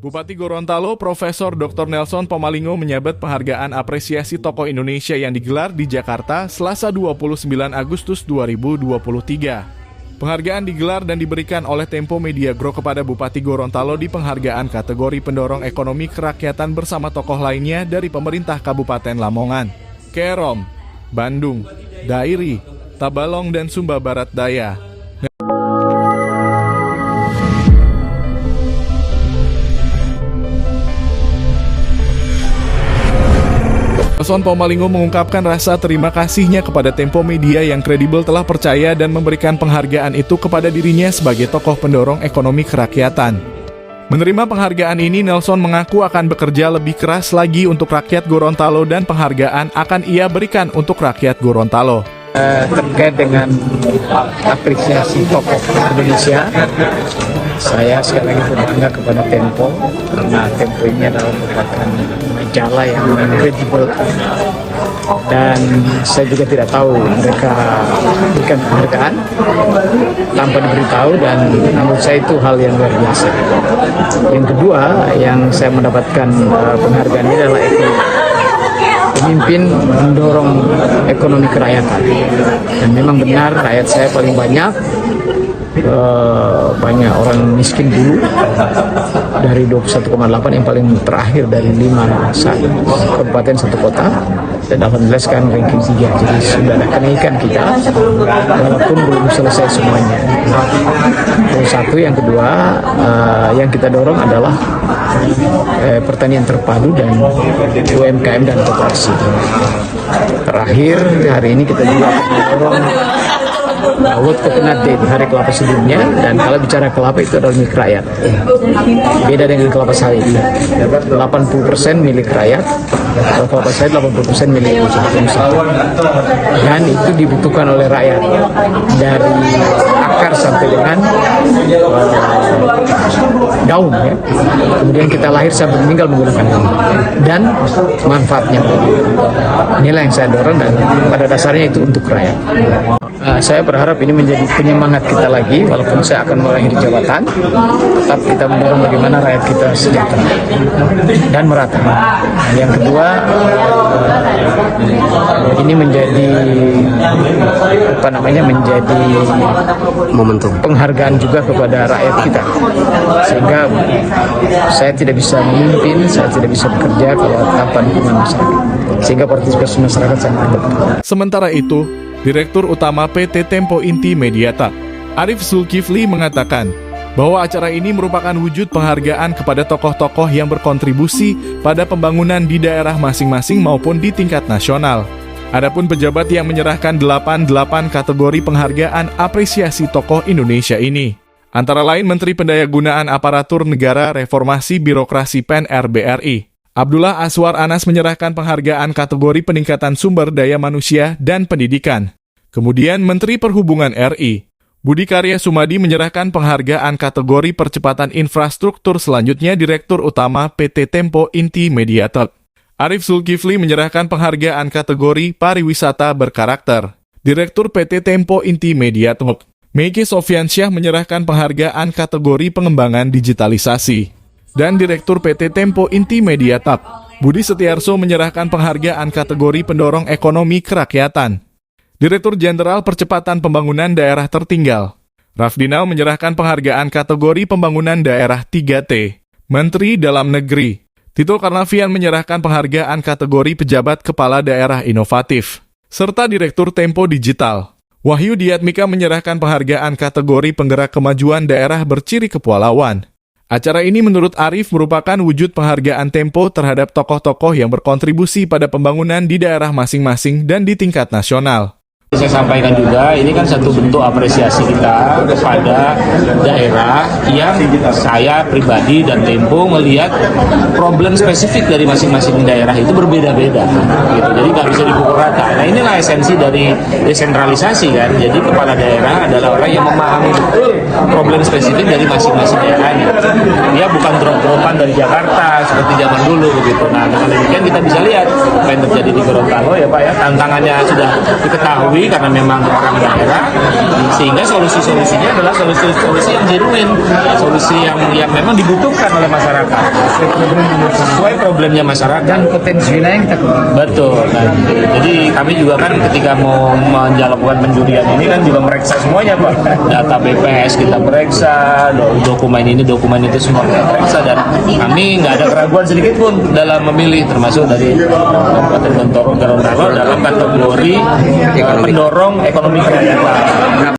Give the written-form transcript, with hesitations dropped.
Bupati Gorontalo, Profesor Dr. Nelson Pomalingo menyabet penghargaan apresiasi tokoh Indonesia yang digelar di Jakarta Selasa 29 Agustus 2023. Penghargaan digelar dan diberikan oleh Tempo Media Group kepada Bupati Gorontalo di penghargaan kategori pendorong ekonomi kerakyatan bersama tokoh lainnya dari pemerintah Kabupaten Lamongan, Kerom, Bandung, Dairi, Tabalong, dan Sumba Barat Daya. Nelson Pomalingo mengungkapkan rasa terima kasihnya kepada Tempo Media yang kredibel telah percaya dan memberikan penghargaan itu kepada dirinya sebagai tokoh pendorong ekonomi kerakyatan. Menerima penghargaan ini, Nelson mengaku akan bekerja lebih keras lagi untuk rakyat Gorontalo dan penghargaan akan ia berikan untuk rakyat Gorontalo. Terkait dengan apresiasi tokoh Indonesia, saya sekali lagi berbangga kepada Tempo karena Tempo ini adalah merupakan majalah yang kredibel dan saya juga tidak tahu mereka berikan penghargaan tanpa diberitahu, dan menurut saya itu hal yang luar biasa. Yang kedua, yang saya mendapatkan penghargaan ini adalah pemimpin mendorong ekonomi kerakyatan, dan memang benar rakyat saya paling banyak orang miskin dulu dari 21,8 yang paling terakhir dari 5 kabupaten 1 kota, dan alhamdulillah sekarang ranking 3, jadi sudah ada kenaikan kita walaupun belum selesai semuanya. Yang satu, yang kedua yang kita dorong adalah pertanian terpadu dan UMKM dan koperasi. Terakhir hari ini kita juga dorong World Coconut Day di hari kelapa sebelumnya, dan kalau bicara kelapa itu adalah milik rakyat. Beda dengan kelapa sawit, 80% milik rakyat, kalau kelapa sawit 80% milik pengusaha. Dan itu dibutuhkan oleh rakyat dari akar sampai dengan daun, ya. Kemudian kita lahir sampai meninggal menggunakan daun dan manfaatnya. Inilah yang saya dorong, dan pada dasarnya itu untuk rakyat. Saya berharap ini menjadi penyemangat kita lagi, walaupun saya akan mengakhiri jabatan, tetap kita mendorong bagaimana rakyat kita sejahtera dan merata. Yang kedua, ini menjadi menjadi momentum penghargaan juga kepada rakyat kita, sehingga saya tidak bisa memimpin, saya tidak bisa bekerja kalau tanpa dukungan masyarakat, sehingga partisipasi masyarakat sangat penting. Sementara itu, Direktur Utama PT Tempo Inti Mediatak, Arif Zulkifli, mengatakan bahwa acara ini merupakan wujud penghargaan kepada tokoh-tokoh yang berkontribusi pada pembangunan di daerah masing-masing maupun di tingkat nasional. Adapun pejabat yang menyerahkan 8 kategori penghargaan apresiasi tokoh Indonesia ini, antara lain Menteri Pendayagunaan Aparatur Negara Reformasi Birokrasi PEN RBRI, Abdullah Aswar Anas menyerahkan penghargaan kategori peningkatan sumber daya manusia dan pendidikan. Kemudian Menteri Perhubungan RI, Budi Karya Sumadi, menyerahkan penghargaan kategori percepatan infrastruktur. Selanjutnya Direktur Utama PT Tempo Inti Mediatek, Arif Zulkifli, menyerahkan penghargaan kategori pariwisata berkarakter. Direktur PT Tempo Inti Mediatek, Meiki Sofyansyah, menyerahkan penghargaan kategori pengembangan digitalisasi. Dan Direktur PT Tempo Inti Mediatek, Budi Setiarso, menyerahkan penghargaan kategori pendorong ekonomi kerakyatan. Direktur Jenderal Percepatan Pembangunan Daerah Tertinggal, Rafdinau, menyerahkan penghargaan kategori pembangunan daerah 3T. Menteri Dalam Negeri, Tito Karnavian, menyerahkan penghargaan kategori pejabat kepala daerah inovatif. Serta Direktur Tempo Digital, Wahyu Diatmika, menyerahkan penghargaan kategori penggerak kemajuan daerah berciri kepulauan. Acara ini menurut Arif merupakan wujud penghargaan Tempo terhadap tokoh-tokoh yang berkontribusi pada pembangunan di daerah masing-masing dan di tingkat nasional. Saya sampaikan juga, ini kan satu bentuk apresiasi kita kepada daerah yang saya pribadi dan Tempo melihat problem spesifik dari masing-masing daerah itu berbeda-beda, gitu. Jadi nggak bisa dipukul rata. Nah, inilah esensi dari desentralisasi kan. Jadi kepala daerah adalah orang yang memahami betul problem spesifik dari masing-masing daerahnya. Dia bukan drop-dropan dari Jakarta seperti zaman dulu begitu. Nah, dengan demikian kita bisa lihat apa yang terjadi di Gorontalo, ya Pak, ya. Tantangannya sudah diketahui, dipilih karena memang orang daerah, sehingga solusi-solusinya adalah solusi-solusi yang genuine, solusi yang memang dibutuhkan oleh masyarakat, sesuai problemnya masyarakat. Dan potensi wilayah kita Betul. Nah, jadi kami juga kan ketika mau menjalankan penjurian ini kan juga mereksa semuanya, Pak. Data BPS kita periksa, dokumen ini, dokumen itu semua kita periksa, dan kami nggak ada keraguan sedikit pun dalam memilih, termasuk dari Kabupaten Gorontalo dalam kategori pendorong ekonomi kreatif.